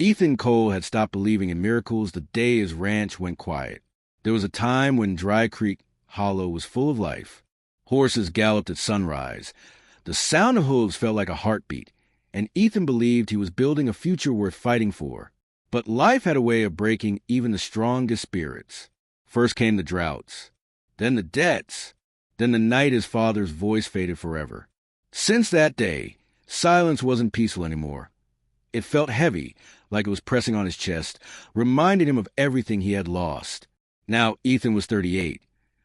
Ethan Cole had stopped believing in miracles the day his ranch went quiet. There was a time when Dry Creek Hollow was full of life. Horses galloped at sunrise. The sound of hooves felt like a heartbeat, and Ethan believed he was building a future worth fighting for. But life had a way of breaking even the strongest spirits. First came the droughts, then the debts, then the night his father's voice faded forever. Since that day, silence wasn't peaceful anymore. It felt heavy, like it was pressing on his chest, reminding him of everything he had lost. Now Ethan was 38,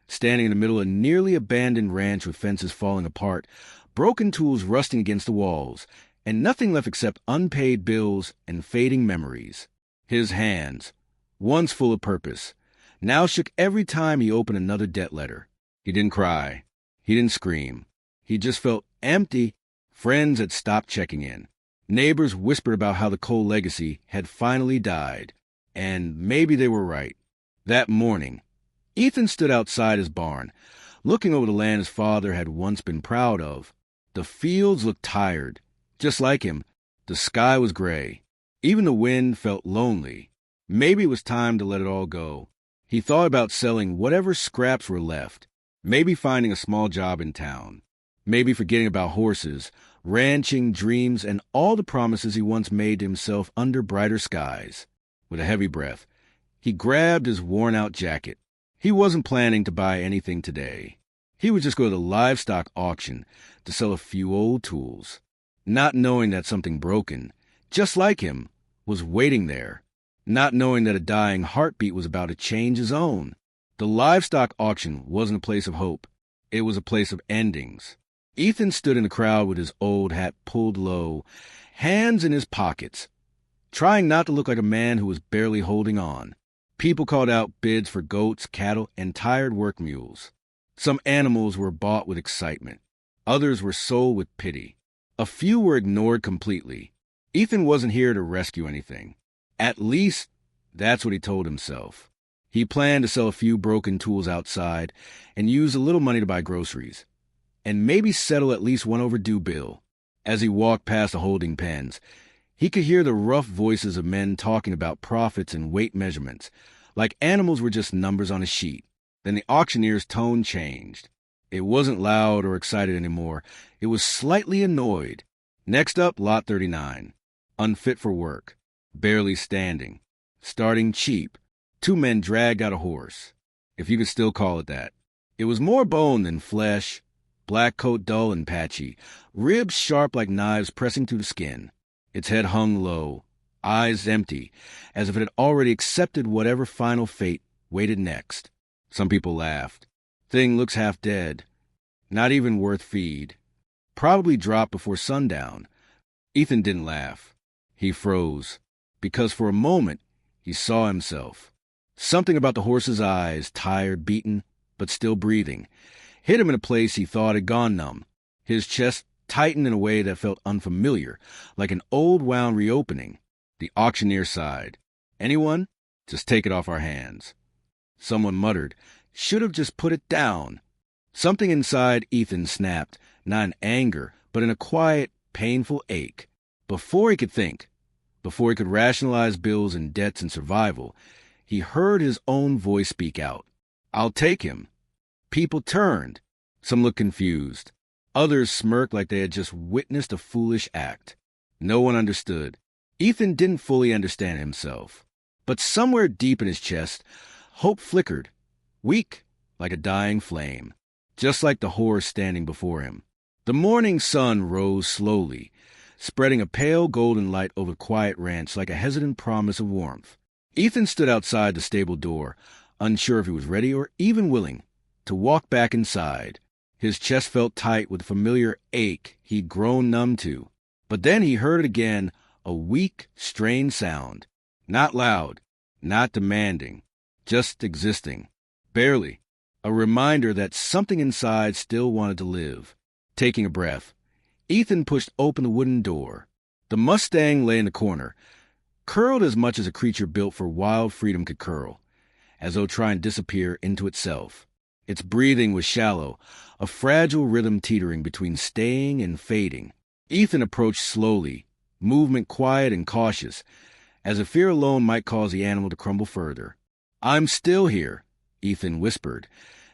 standing in the middle of a nearly abandoned ranch with fences falling apart, broken tools rusting against the walls, and nothing left except unpaid bills and fading memories. His hands, once full of purpose, now shook every time he opened another debt letter. He didn't cry. He didn't scream. He just felt empty. Friends had stopped checking in. Neighbors whispered about how the Cole legacy had finally died. And maybe they were right. That morning, Ethan stood outside his barn, looking over the land his father had once been proud of. The fields looked tired. Just like him, the sky was gray. Even the wind felt lonely. Maybe it was time to let it all go. He thought about selling whatever scraps were left, maybe finding a small job in town, maybe forgetting about horses, ranching, dreams, and all the promises he once made to himself under brighter skies. With a heavy breath, he grabbed his worn-out jacket. He wasn't planning to buy anything today. He would just go to the livestock auction to sell a few old tools, not knowing that something broken, just like him, was waiting there, not knowing that a dying heartbeat was about to change his own. The livestock auction wasn't a place of hope. It was a place of endings. Ethan stood in the crowd with his old hat pulled low, hands in his pockets, trying not to look like a man who was barely holding on. People called out bids for goats, cattle, and tired work mules. Some animals were bought with excitement. Others were sold with pity. A few were ignored completely. Ethan wasn't here to rescue anything. At least, that's what he told himself. He planned to sell a few broken tools outside and use a little money to buy groceries, and maybe settle at least one overdue bill. As he walked past the holding pens, he could hear the rough voices of men talking about profits and weight measurements, like animals were just numbers on a sheet. Then the auctioneer's tone changed. It wasn't loud or excited anymore. It was slightly annoyed. Next up, Lot 39. Unfit for work. Barely standing. Starting cheap. Two men dragged out a horse, if you could still call it that. It was more bone than flesh. Black coat dull and patchy. Ribs sharp like knives pressing through the skin. Its head hung low. Eyes empty, as if it had already accepted whatever final fate waited next. Some people laughed. Thing looks half dead. Not even worth feed. Probably dropped before sundown. Ethan didn't laugh. He froze, because for a moment he saw himself. Something about the horse's eyes, tired, beaten, but still breathing, hit him in a place he thought had gone numb. His chest tightened in a way that felt unfamiliar, like an old wound reopening. The auctioneer sighed. Anyone? Just take it off our hands. Someone muttered, should have just put it down. Something inside Ethan snapped, not in anger, but in a quiet, painful ache. Before he could think, before he could rationalize bills and debts and survival, he heard his own voice speak out. I'll take him. People turned. Some looked confused. Others smirked like they had just witnessed a foolish act. No one understood. Ethan didn't fully understand himself. But somewhere deep in his chest, hope flickered, weak like a dying flame, just like the horse standing before him. The morning sun rose slowly, spreading a pale golden light over the quiet ranch like a hesitant promise of warmth. Ethan stood outside the stable door, unsure if he was ready or even willing to walk back inside. His chest felt tight with a familiar ache he'd grown numb to. But then he heard it again, a weak, strained sound. Not loud, not demanding, just existing. Barely. A reminder that something inside still wanted to live. Taking a breath, Ethan pushed open the wooden door. The Mustang lay in the corner, curled as much as a creature built for wild freedom could curl, as though trying to disappear into itself. Its breathing was shallow, a fragile rhythm teetering between staying and fading. Ethan approached slowly, movement quiet and cautious, as if fear alone might cause the animal to crumble further. "I'm still here," Ethan whispered,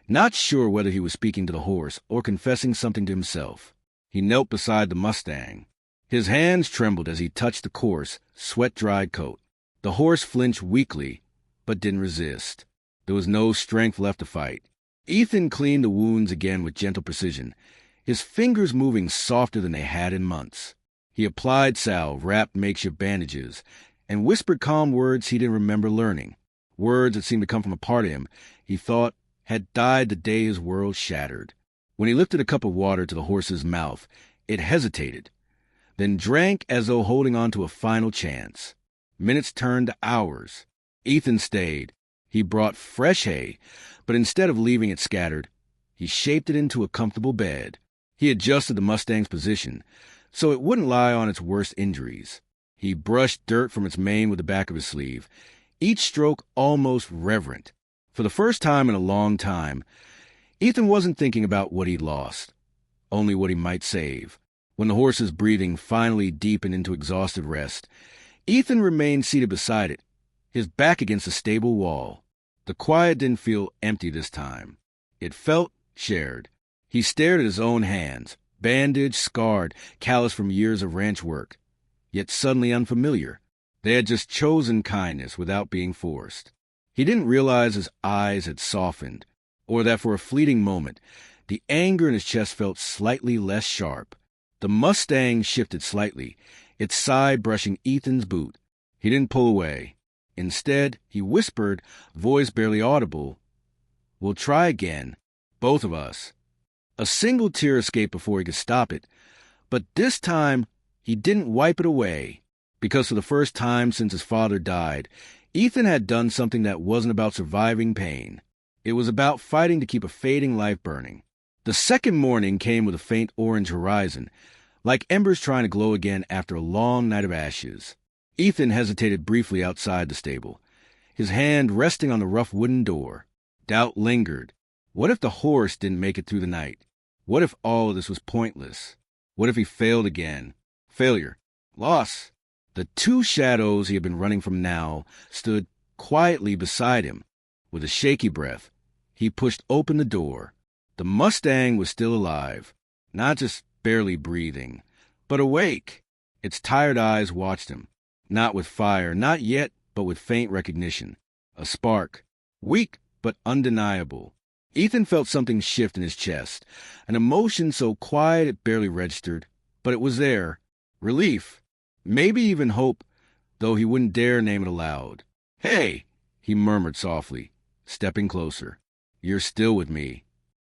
not sure whether he was speaking to the horse or confessing something to himself. He knelt beside the Mustang. His hands trembled as he touched the coarse, sweat-dried coat. The horse flinched weakly, but didn't resist. There was no strength left to fight. Ethan cleaned the wounds again with gentle precision, his fingers moving softer than they had in months. He applied salve, wrapped makeshift bandages, and whispered calm words he didn't remember learning, words that seemed to come from a part of him he thought had died the day his world shattered. When he lifted a cup of water to the horse's mouth, it hesitated, then drank as though holding on to a final chance. Minutes turned to hours. Ethan stayed. He brought fresh hay, but instead of leaving it scattered, he shaped it into a comfortable bed. He adjusted the Mustang's position so it wouldn't lie on its worst injuries. He brushed dirt from its mane with the back of his sleeve, each stroke almost reverent. For the first time in a long time, Ethan wasn't thinking about what he'd lost, only what he might save. When the horse's breathing finally deepened into exhausted rest, Ethan remained seated beside it, his back against the stable wall. The quiet didn't feel empty this time. It felt shared. He stared at his own hands, bandaged, scarred, calloused from years of ranch work, yet suddenly unfamiliar. They had just chosen kindness without being forced. He didn't realize his eyes had softened, or that for a fleeting moment, the anger in his chest felt slightly less sharp. The Mustang shifted slightly, its side brushing Ethan's boot. He didn't pull away. Instead, he whispered, voice barely audible, "We'll try again, both of us." A single tear escaped before he could stop it, but this time he didn't wipe it away, because for the first time since his father died, Ethan had done something that wasn't about surviving pain. It was about fighting to keep a fading life burning. The second morning came with a faint orange horizon, like embers trying to glow again after a long night of ashes. Ethan hesitated briefly outside the stable, his hand resting on the rough wooden door. Doubt lingered. What if the horse didn't make it through the night? What if all of this was pointless? What if he failed again? Failure. Loss. The two shadows he had been running from now stood quietly beside him. With a shaky breath, he pushed open the door. The Mustang was still alive, not just barely breathing, but awake. Its tired eyes watched him, not with fire, not yet, but with faint recognition. A spark, weak but undeniable. Ethan felt something shift in his chest, an emotion so quiet it barely registered, but it was there. Relief, maybe even hope, though he wouldn't dare name it aloud. "Hey," he murmured softly, stepping closer. "You're still with me."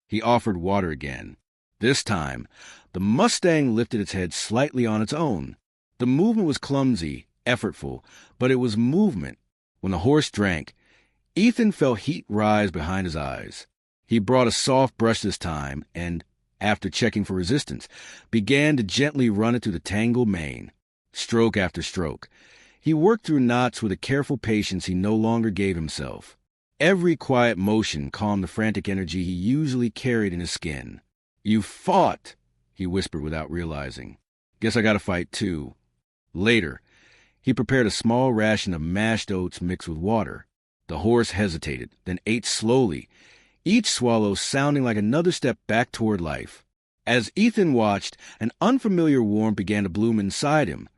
He offered water again. This time, the Mustang lifted its head slightly on its own. The movement was clumsy, effortful, but it was movement. When the horse drank, Ethan felt heat rise behind his eyes. He brought a soft brush this time and, after checking for resistance, began to gently run it through the tangled mane. Stroke after stroke, he worked through knots with a careful patience he no longer gave himself. Every quiet motion calmed the frantic energy he usually carried in his skin. "You fought," he whispered without realizing. "Guess I gotta fight too." Later, he prepared a small ration of mashed oats mixed with water. The horse hesitated, then ate slowly, each swallow sounding like another step back toward life. As Ethan watched, an unfamiliar warmth began to bloom inside him.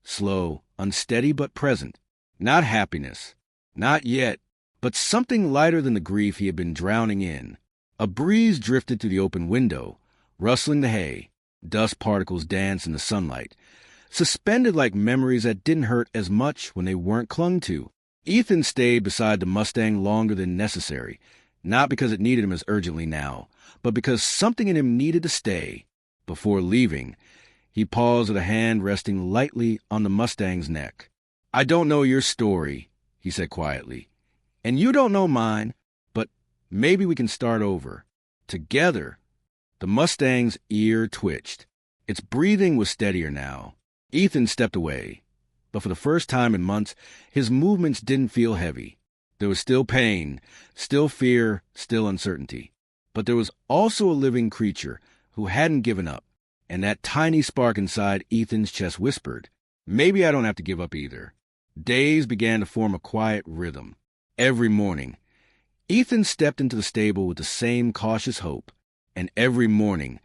Slow, unsteady, but present. Not happiness. Not yet. But something lighter than the grief he had been drowning in. A breeze drifted through the open window, rustling the hay. Dust particles danced in the sunlight, suspended like memories that didn't hurt as much when they weren't clung to. Ethan stayed beside the Mustang longer than necessary, not because it needed him as urgently now, but because something in him needed to stay. Before leaving, he paused with a hand resting lightly on the Mustang's neck. "I don't know your story," he said quietly, "and you don't know mine, but maybe we can start over. Together." The Mustang's ear twitched. Its breathing was steadier now. Ethan stepped away, but for the first time in months, his movements didn't feel heavy. There was still pain, still fear, still uncertainty. But there was also a living creature who hadn't given up, and that tiny spark inside Ethan's chest whispered, "Maybe I don't have to give up either." Days began to form a quiet rhythm. Every morning, Ethan stepped into the stable with the same cautious hope, and every morning,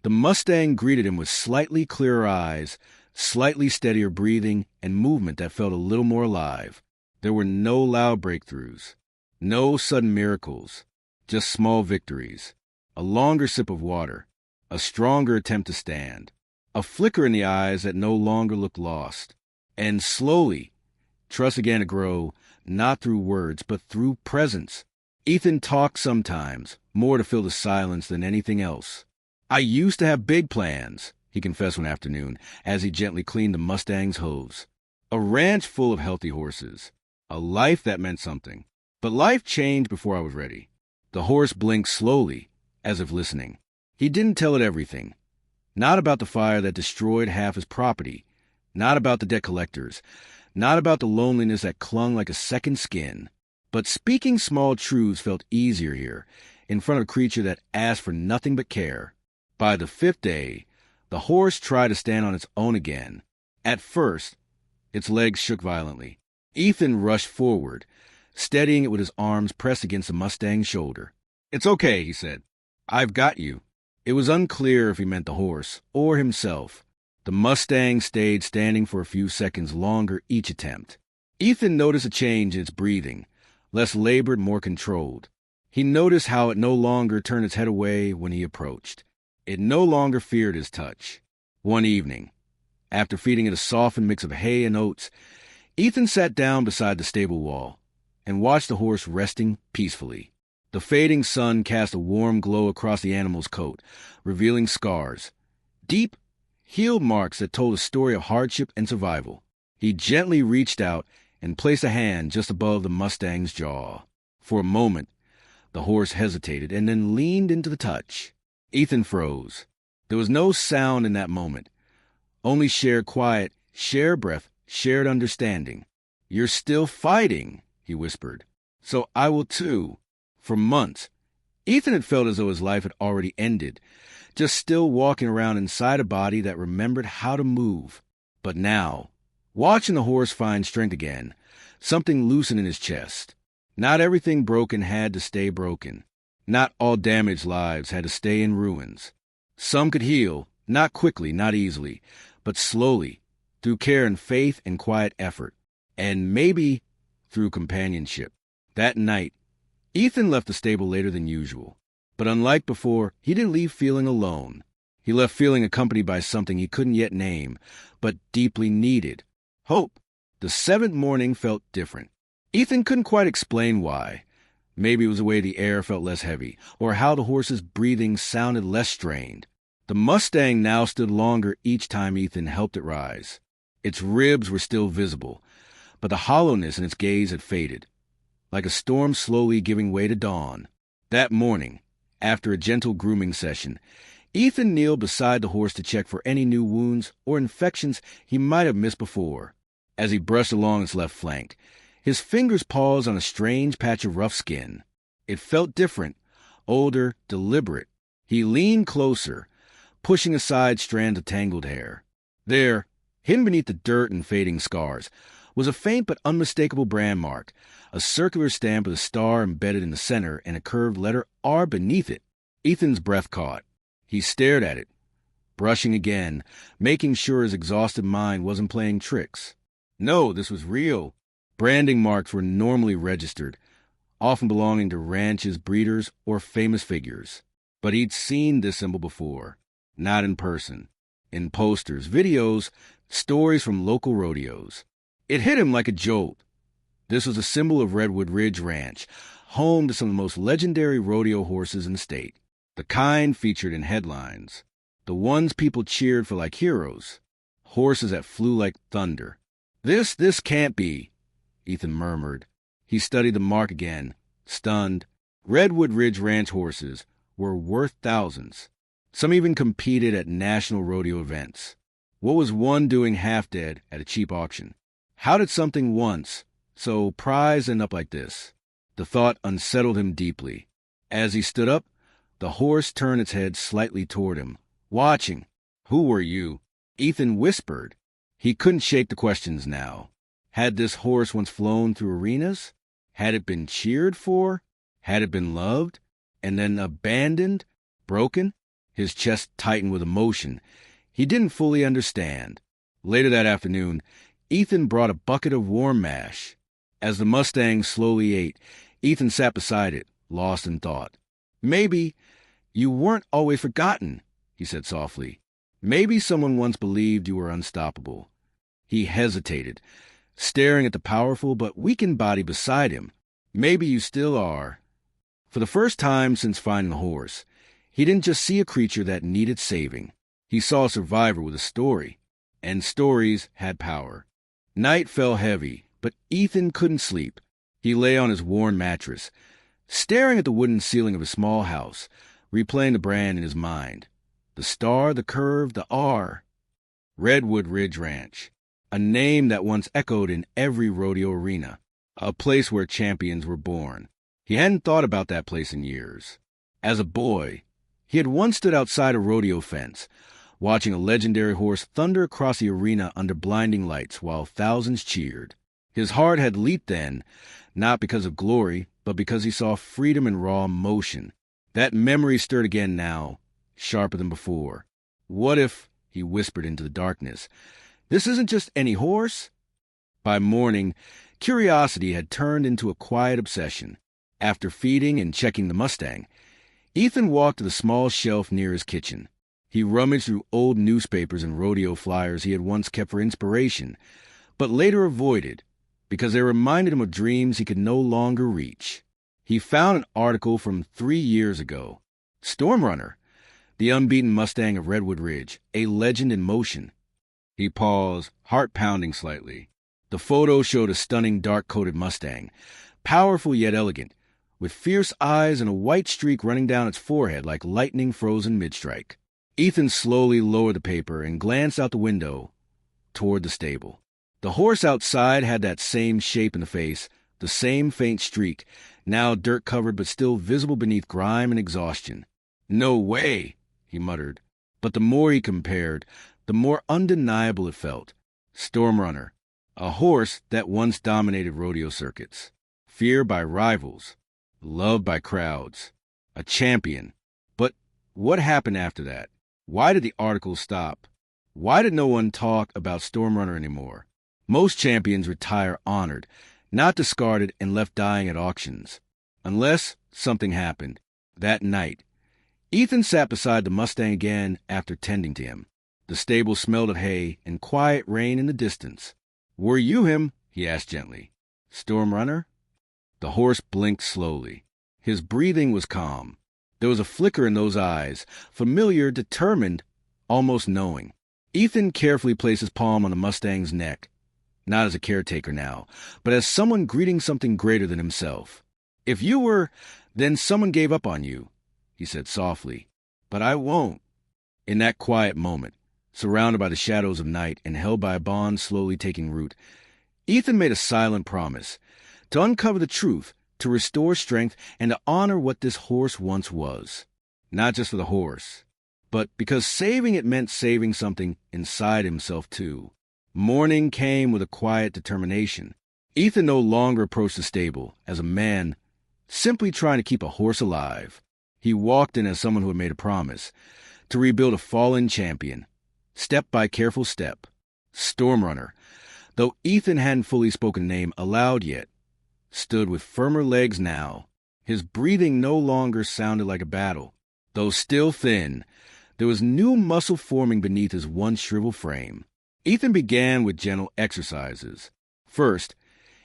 the Mustang greeted him with slightly clearer eyes, slightly steadier breathing, and movement that felt a little more alive. There were no loud breakthroughs, no sudden miracles, just small victories. A longer sip of water, a stronger attempt to stand, a flicker in the eyes that no longer looked lost. And slowly, trust began to grow, not through words, but through presence. Ethan talked sometimes, more to fill the silence than anything else. "I used to have big plans," he confessed one afternoon, as he gently cleaned the Mustang's hooves. "A ranch full of healthy horses. A life that meant something. But life changed before I was ready." The horse blinked slowly, as if listening. He didn't tell it everything. Not about the fire that destroyed half his property. Not about the debt collectors. Not about the loneliness that clung like a second skin. But speaking small truths felt easier here, in front of a creature that asked for nothing but care. By the 5th day, the horse tried to stand on its own again. At first, its legs shook violently. Ethan rushed forward, steadying it with his arms pressed against the Mustang's shoulder. "It's okay," he said. "I've got you." It was unclear if he meant the horse or himself. The Mustang stayed standing for a few seconds longer each attempt. Ethan noticed a change in its breathing, less labored, more controlled. He noticed how it no longer turned its head away when he approached. It no longer feared his touch. One evening, after feeding it a softened mix of hay and oats, Ethan sat down beside the stable wall and watched the horse resting peacefully. The fading sun cast a warm glow across the animal's coat, revealing scars, deep, heel marks that told a story of hardship and survival. He gently reached out and placed a hand just above the Mustang's jaw. For a moment, the horse hesitated and then leaned into the touch. Ethan froze. There was no sound in that moment, only shared quiet, shared breath, shared understanding. "You're still fighting," he whispered. "So I will too." For months, Ethan had felt as though his life had already ended, just still walking around inside a body that remembered how to move. But now, watching the horse find strength again, something loosened in his chest. Not everything broken had to stay broken. Not all damaged lives had to stay in ruins. Some could heal, not quickly, not easily, but slowly, through care and faith and quiet effort, and maybe through companionship. That night, Ethan left the stable later than usual. But unlike before, he didn't leave feeling alone. He left feeling accompanied by something he couldn't yet name, but deeply needed: hope. The 7th morning felt different. Ethan couldn't quite explain why. Maybe it was the way the air felt less heavy, or how the horse's breathing sounded less strained. The Mustang now stood longer each time Ethan helped it rise. Its ribs were still visible, but the hollowness in its gaze had faded, like a storm slowly giving way to dawn. That morning, after a gentle grooming session, Ethan kneeled beside the horse to check for any new wounds or infections he might have missed before. As he brushed along its left flank, his fingers paused on a strange patch of rough skin. It felt different, older, deliberate. He leaned closer, pushing aside strands of tangled hair. There, hidden beneath the dirt and fading scars, was a faint but unmistakable brand mark, a circular stamp with a star embedded in the center and a curved letter R beneath it. Ethan's breath caught. He stared at it, brushing again, making sure his exhausted mind wasn't playing tricks. No, this was real. Branding marks were normally registered, often belonging to ranches, breeders, or famous figures. But he'd seen this symbol before, not in person, in posters, videos, stories from local rodeos. It hit him like a jolt. This was a symbol of Redwood Ridge Ranch, home to some of the most legendary rodeo horses in the state. The kind featured in headlines. The ones people cheered for like heroes. Horses that flew like thunder. This can't be," Ethan murmured. He studied the mark again, stunned. Redwood Ridge Ranch horses were worth thousands. Some even competed at national rodeo events. What was one doing half dead at a cheap auction? How did something once so prized end up like this? The thought unsettled him deeply. As he stood up, the horse turned its head slightly toward him, watching. "Who were you?" Ethan whispered. He couldn't shake the questions now. Had this horse once flown through arenas? Had it been cheered for? Had it been loved? And then abandoned? Broken? His chest tightened with emotion. He didn't fully understand. Later that afternoon, Ethan brought a bucket of warm mash. As the Mustang slowly ate, Ethan sat beside it, lost in thought. "Maybe you weren't always forgotten," he said softly. "Maybe someone once believed you were unstoppable." He hesitated, staring at the powerful but weakened body beside him. "Maybe you still are." For the first time since finding the horse, he didn't just see a creature that needed saving. He saw a survivor with a story, and stories had power. Night fell heavy, but Ethan couldn't sleep. He lay on his worn mattress, staring at the wooden ceiling of his small house, replaying the brand in his mind. The star, the curve, the R. Redwood Ridge Ranch. A name that once echoed in every rodeo arena. A place where champions were born. He hadn't thought about that place in years. As a boy, he had once stood outside a rodeo fence, watching a legendary horse thunder across the arena under blinding lights while thousands cheered. His heart had leaped then, not because of glory, but because he saw freedom in raw motion. That memory stirred again now, sharper than before. What if, he whispered into the darkness, this isn't just any horse? By morning, curiosity had turned into a quiet obsession. After feeding and checking the Mustang, Ethan walked to the small shelf near his kitchen. He rummaged through old newspapers and rodeo flyers he had once kept for inspiration, but later avoided because they reminded him of dreams he could no longer reach. He found an article from 3 years ago. Storm Runner, the unbeaten Mustang of Redwood Ridge, a legend in motion. He paused, heart pounding slightly. The photo showed a stunning dark-coated Mustang, powerful yet elegant, with fierce eyes and a white streak running down its forehead like lightning frozen mid-strike. Ethan slowly lowered the paper and glanced out the window toward the stable. The horse outside had that same shape in the face, the same faint streak, now dirt-covered but still visible beneath grime and exhaustion. "No way," he muttered. But the more he compared, the more undeniable it felt. Storm Runner, a horse that once dominated rodeo circuits, feared by rivals, loved by crowds, a champion. But what happened after that? Why did the article stop? Why did no one talk about Storm Runner anymore? Most champions retire honored, not discarded and left dying at auctions. Unless something happened. That night, Ethan sat beside the Mustang again after tending to him. The stable smelled of hay and quiet rain in the distance. "Were you him?" he asked gently. "Storm Runner?" The horse blinked slowly. His breathing was calm. There was a flicker in those eyes, familiar, determined, almost knowing. Ethan carefully placed his palm on the Mustang's neck, not as a caretaker now, but as someone greeting something greater than himself. "If you were, then someone gave up on you," he said softly. "But I won't." In that quiet moment, surrounded by the shadows of night and held by a bond slowly taking root, Ethan made a silent promise to uncover the truth, to restore strength, and to honor what this horse once was. Not just for the horse, but because saving it meant saving something inside himself too. Morning came with a quiet determination. Ethan no longer approached the stable as a man simply trying to keep a horse alive. He walked in as someone who had made a promise to rebuild a fallen champion, step by careful step. Storm Runner, though Ethan hadn't fully spoken the name aloud yet, stood with firmer legs now. His breathing no longer sounded like a battle. Though still thin, there was new muscle forming beneath his once shriveled frame. Ethan began with gentle exercises. First,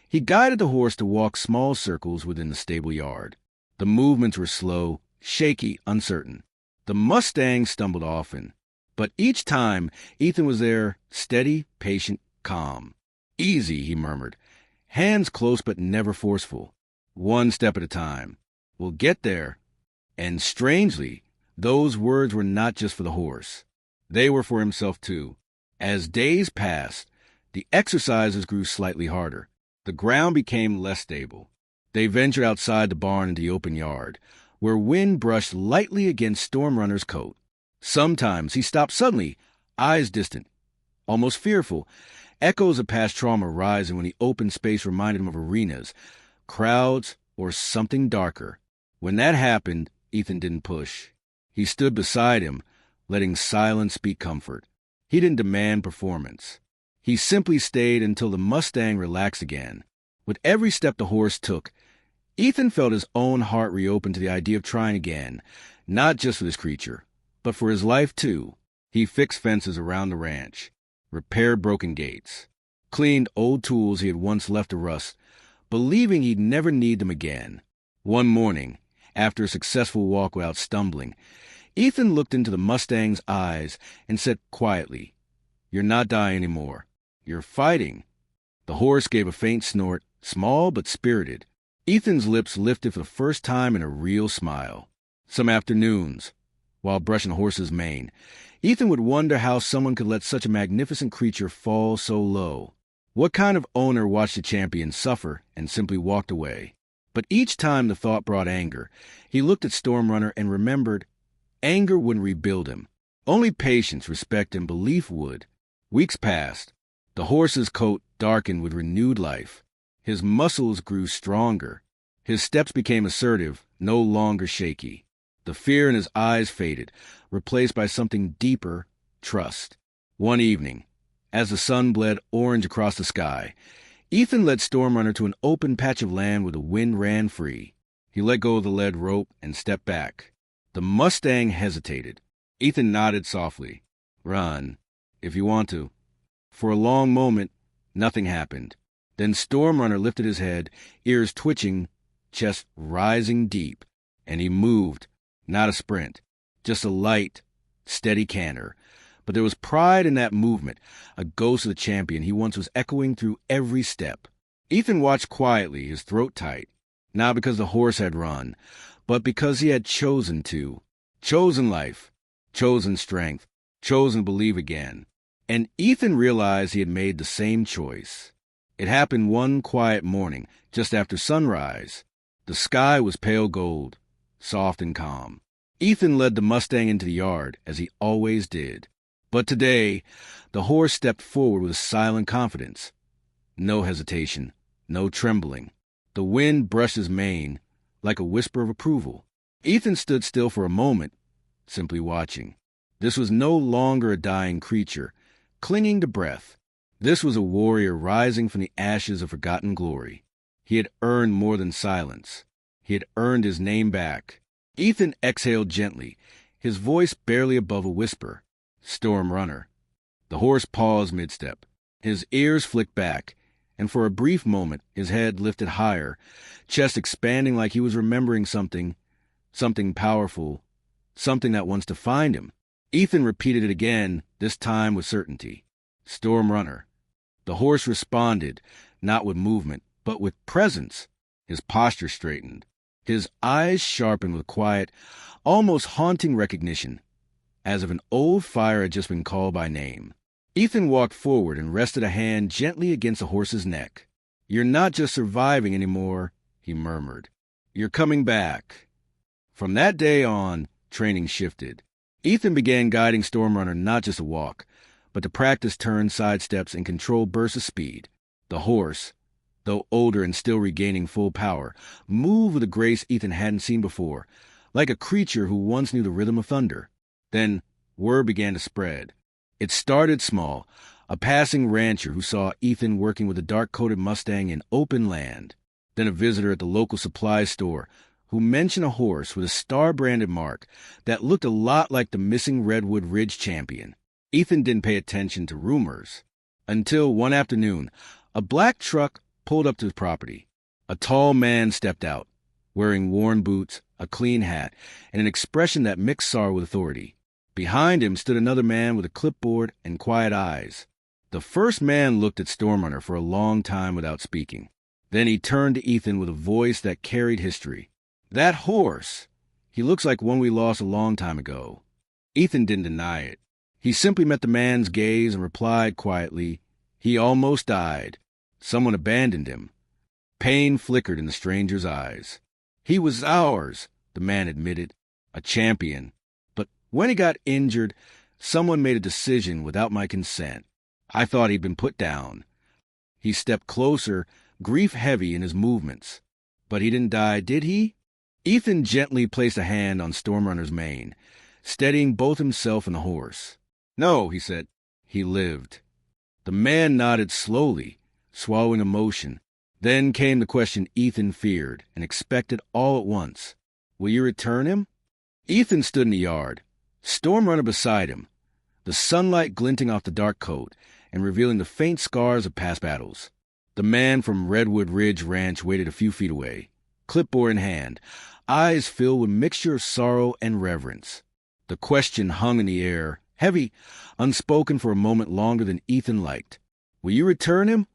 he guided the horse to walk small circles within the stable yard. The movements were slow, shaky, uncertain. The Mustang stumbled often, but each time Ethan was there, steady, patient, calm. "Easy," he murmured, hands close but never forceful. "One step at a time. We'll get there." And strangely, those words were not just for the horse. They were for himself too. As days passed, the exercises grew slightly harder. The ground became less stable. They ventured outside the barn into the open yard, where wind brushed lightly against Storm Runner's coat. Sometimes he stopped suddenly, eyes distant, almost fearful, Echoes of past trauma rising when the open space reminded him of arenas, crowds, or something darker. When that happened, Ethan didn't push. He stood beside him, letting silence speak comfort. He didn't demand performance. He simply stayed until the Mustang relaxed again. With every step the horse took, Ethan felt his own heart reopen to the idea of trying again, not just for this creature, but for his life too. He fixed fences around the ranch, repaired broken gates, cleaned old tools he had once left to rust, believing he'd never need them again. One morning, after a successful walk without stumbling, Ethan looked into the Mustang's eyes and said quietly, "You're not dying anymore. You're fighting." The horse gave a faint snort, small but spirited. Ethan's lips lifted for the first time in a real smile. Some afternoons, while brushing the horse's mane, Ethan would wonder how someone could let such a magnificent creature fall so low. What kind of owner watched the champion suffer and simply walked away? But each time the thought brought anger, he looked at Stormrunner and remembered anger wouldn't rebuild him. Only patience, respect, and belief would. Weeks passed. The horse's coat darkened with renewed life. His muscles grew stronger. His steps became assertive, no longer shaky. The fear in his eyes faded, replaced by something deeper, trust. One evening, as the sun bled orange across the sky, Ethan led Stormrunner to an open patch of land where the wind ran free. He let go of the lead rope and stepped back. The Mustang hesitated. Ethan nodded softly. "Run, if you want to." For a long moment, nothing happened. Then Stormrunner lifted his head, ears twitching, chest rising deep, and he moved, not a sprint, just a light, steady canter. But there was pride in that movement, a ghost of the champion he once was echoing through every step. Ethan watched quietly, his throat tight, not because the horse had run, but because he had chosen to. Chosen life, chosen strength, chosen to believe again. And Ethan realized he had made the same choice. It happened one quiet morning, just after sunrise. The sky was pale gold, soft and calm. Ethan led the Mustang into the yard, as he always did. But today, the horse stepped forward with a silent confidence. No hesitation, no trembling. The wind brushed his mane like a whisper of approval. Ethan stood still for a moment, simply watching. This was no longer a dying creature, clinging to breath. This was a warrior rising from the ashes of forgotten glory. He had earned more than silence. He had earned his name back. Ethan exhaled gently, his voice barely above a whisper. "Stormrunner." The horse paused mid-step. His ears flicked back, and for a brief moment his head lifted higher, chest expanding like he was remembering something powerful, something that once defined him. Ethan repeated it again, this time with certainty. "Stormrunner." The horse responded, not with movement, but with presence. His posture straightened. His eyes sharpened with quiet, almost haunting recognition, as if an old fire had just been called by name. Ethan walked forward and rested a hand gently against the horse's neck. "You're not just surviving anymore," he murmured. "You're coming back." From that day on, training shifted. Ethan began guiding Stormrunner not just to walk, but to practice turns, sidesteps, and control bursts of speed. The horse, though older and still regaining full power, moved with a grace Ethan hadn't seen before, like a creature who once knew the rhythm of thunder. Then word began to spread. It started small, a passing rancher who saw Ethan working with a dark-coated Mustang in open land. Then a visitor at the local supply store who mentioned a horse with a star-branded mark that looked a lot like the missing Redwood Ridge champion. Ethan didn't pay attention to rumors until one afternoon, a black truck pulled up to his property. A tall man stepped out, wearing worn boots, a clean hat, and an expression that mixed sorrow with authority. Behind him stood another man with a clipboard and quiet eyes. The first man looked at Stormrunner for a long time without speaking. Then he turned to Ethan with a voice that carried history. "That horse! He looks like one we lost a long time ago." Ethan didn't deny it. He simply met the man's gaze and replied quietly, "He almost died. Someone abandoned him." Pain flickered in the stranger's eyes. "He was ours," the man admitted, "a champion. But when he got injured, someone made a decision without my consent. I thought he'd been put down. He stepped closer, grief heavy in his movements. But he didn't die, did he? Ethan gently placed a hand on Stormrunner's mane, steadying both himself and the horse. No, he said. He lived. The man nodded slowly, swallowing emotion. Then came the question Ethan feared and expected all at once. Will you return him? Ethan stood in the yard, Stormrunner beside him, the sunlight glinting off the dark coat and revealing the faint scars of past battles. The man from Redwood Ridge Ranch waited a few feet away, clipboard in hand, eyes filled with mixture of sorrow and reverence. The question hung in the air, heavy, unspoken for a moment longer than Ethan liked. Will you return him?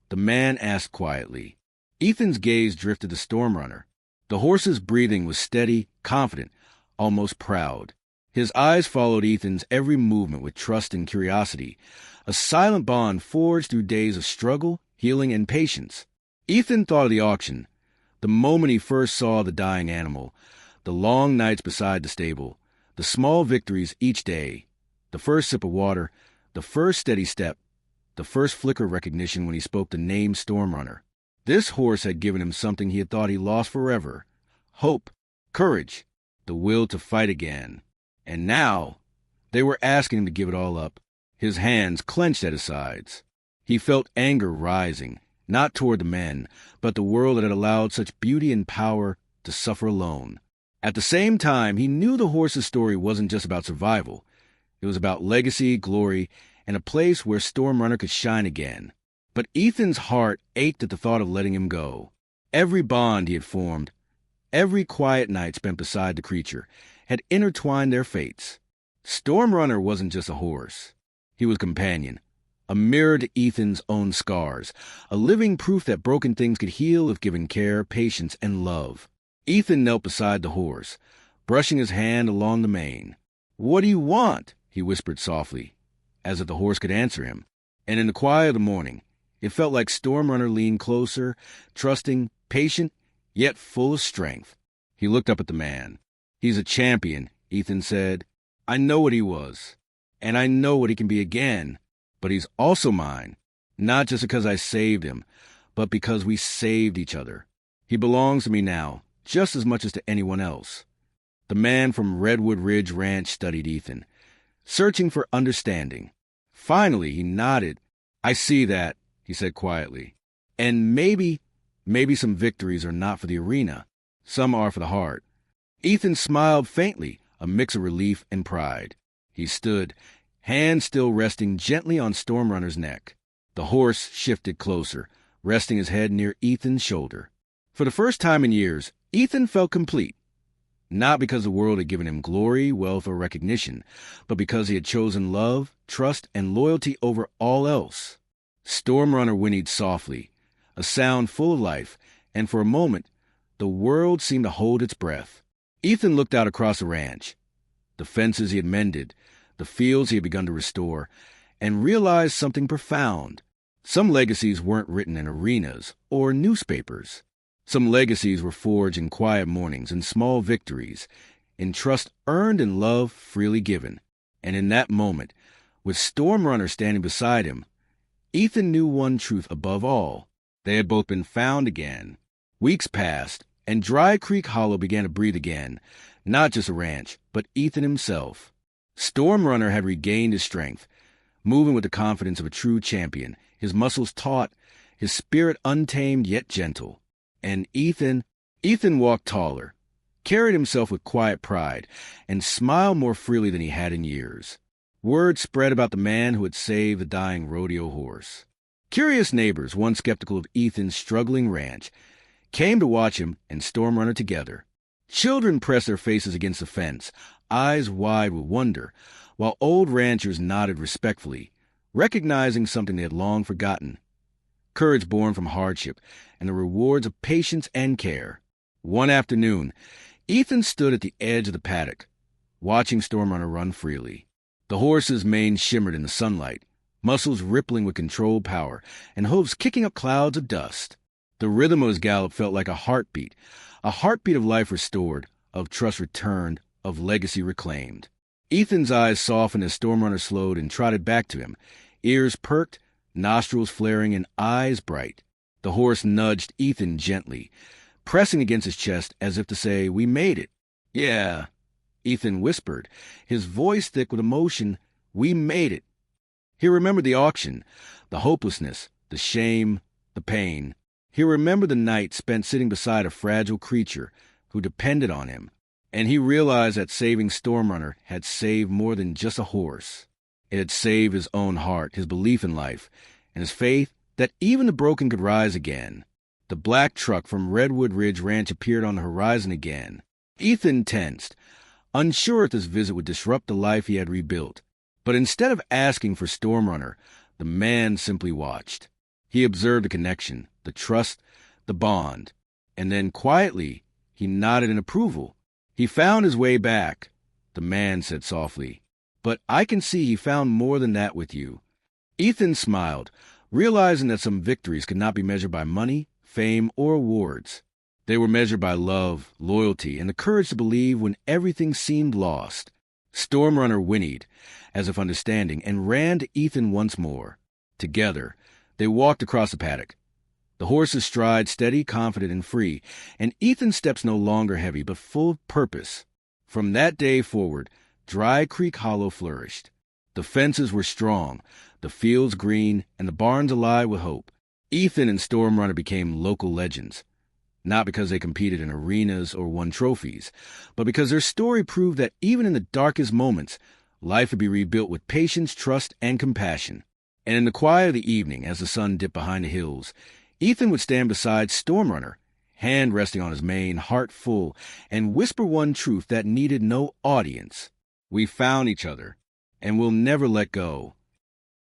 The man asked quietly. Ethan's gaze drifted to Stormrunner. The horse's breathing was steady, confident, almost proud. His eyes followed Ethan's every movement with trust and curiosity, a silent bond forged through days of struggle, healing, and patience. Ethan thought of the auction, the moment he first saw the dying animal, the long nights beside the stable, the small victories each day, the first sip of water, the first steady step, the first flicker of recognition when he spoke the name Stormrunner. This horse had given him something he had thought he lost forever: hope, courage, the will to fight again. And now they were asking him to give it all up. His hands clenched at his sides. He felt anger rising, not toward the men, but the world that had allowed such beauty and power to suffer alone. At the same time, he knew the horse's story wasn't just about survival. It was about legacy, glory, and a place where Stormrunner could shine again. But Ethan's heart ached at the thought of letting him go. Every bond he had formed, every quiet night spent beside the creature, had intertwined their fates. Stormrunner wasn't just a horse. He was a companion, a mirror to Ethan's own scars, a living proof that broken things could heal if given care, patience, and love. Ethan knelt beside the horse, brushing his hand along the mane. "What do you want?" he whispered softly, as if the horse could answer him. And in the quiet of the morning, it felt like Stormrunner leaned closer, trusting, patient, yet full of strength. He looked up at the man. "He's a champion," Ethan said. "I know what he was, and I know what he can be again, but he's also mine, not just because I saved him, but because we saved each other. He belongs to me now, just as much as to anyone else." The man from Redwood Ridge Ranch studied Ethan, searching for understanding. Finally, he nodded. "I see that," he said quietly. "And maybe some victories are not for the arena. Some are for the heart." Ethan smiled faintly, a mix of relief and pride. He stood, hands still resting gently on Stormrunner's neck. The horse shifted closer, resting his head near Ethan's shoulder. For the first time in years, Ethan felt complete. Not because the world had given him glory, wealth, or recognition, but because he had chosen love, trust, and loyalty over all else. Stormrunner whinnied softly, a sound full of life, and for a moment, the world seemed to hold its breath. Ethan looked out across the ranch, the fences he had mended, the fields he had begun to restore, and realized something profound. Some legacies weren't written in arenas or newspapers. Some legacies were forged in quiet mornings and small victories, in trust earned and love freely given. And in that moment, with Stormrunner standing beside him, Ethan knew one truth above all. They had both been found again. Weeks passed, and Dry Creek Hollow began to breathe again, not just a ranch, but Ethan himself. Stormrunner had regained his strength, moving with the confidence of a true champion, his muscles taut, his spirit untamed yet gentle. And Ethan walked taller, carried himself with quiet pride, and smiled more freely than he had in years. Word spread about the man who had saved the dying rodeo horse. Curious neighbors, once skeptical of Ethan's struggling ranch, came to watch him and Stormrunner together. Children pressed their faces against the fence, eyes wide with wonder, while old ranchers nodded respectfully, recognizing something they had long forgotten: courage born from hardship and the rewards of patience and care. One afternoon, Ethan stood at the edge of the paddock, watching Stormrunner run freely. The horse's mane shimmered in the sunlight, muscles rippling with controlled power, and hooves kicking up clouds of dust. The rhythm of his gallop felt like a heartbeat of life restored, of trust returned, of legacy reclaimed. Ethan's eyes softened as Stormrunner slowed and trotted back to him, ears perked, nostrils flaring, and eyes bright. The horse nudged Ethan gently, pressing against his chest as if to say, "We made it." "Yeah," Ethan whispered, his voice thick with emotion. "We made it." He remembered the auction, the hopelessness, the shame, the pain. He remembered the night spent sitting beside a fragile creature who depended on him, and he realized that saving Stormrunner had saved more than just a horse. It had saved his own heart, his belief in life, and his faith that even the broken could rise again. The black truck from Redwood Ridge Ranch appeared on the horizon again. Ethan tensed, unsure if this visit would disrupt the life he had rebuilt. But instead of asking for Stormrunner, the man simply watched. He observed the connection, the trust, the bond, and then quietly he nodded in approval. "He found his way back," the man said softly. "But I can see he found more than that with you." Ethan smiled, realizing that some victories could not be measured by money, fame, or awards. They were measured by love, loyalty, and the courage to believe when everything seemed lost. Stormrunner whinnied, as if understanding, and ran to Ethan once more. Together, they walked across the paddock. The horse's stride steady, confident, and free, and Ethan's steps no longer heavy, but full of purpose. From that day forward, Dry Creek Hollow flourished. The fences were strong, the fields green, and the barns alive with hope. Ethan and Stormrunner became local legends, not because they competed in arenas or won trophies, but because their story proved that even in the darkest moments, life could be rebuilt with patience, trust, and compassion. And in the quiet of the evening, as the sun dipped behind the hills, Ethan would stand beside Stormrunner, hand resting on his mane, heart full, and whisper one truth that needed no audience. "We found each other, and we'll never let go."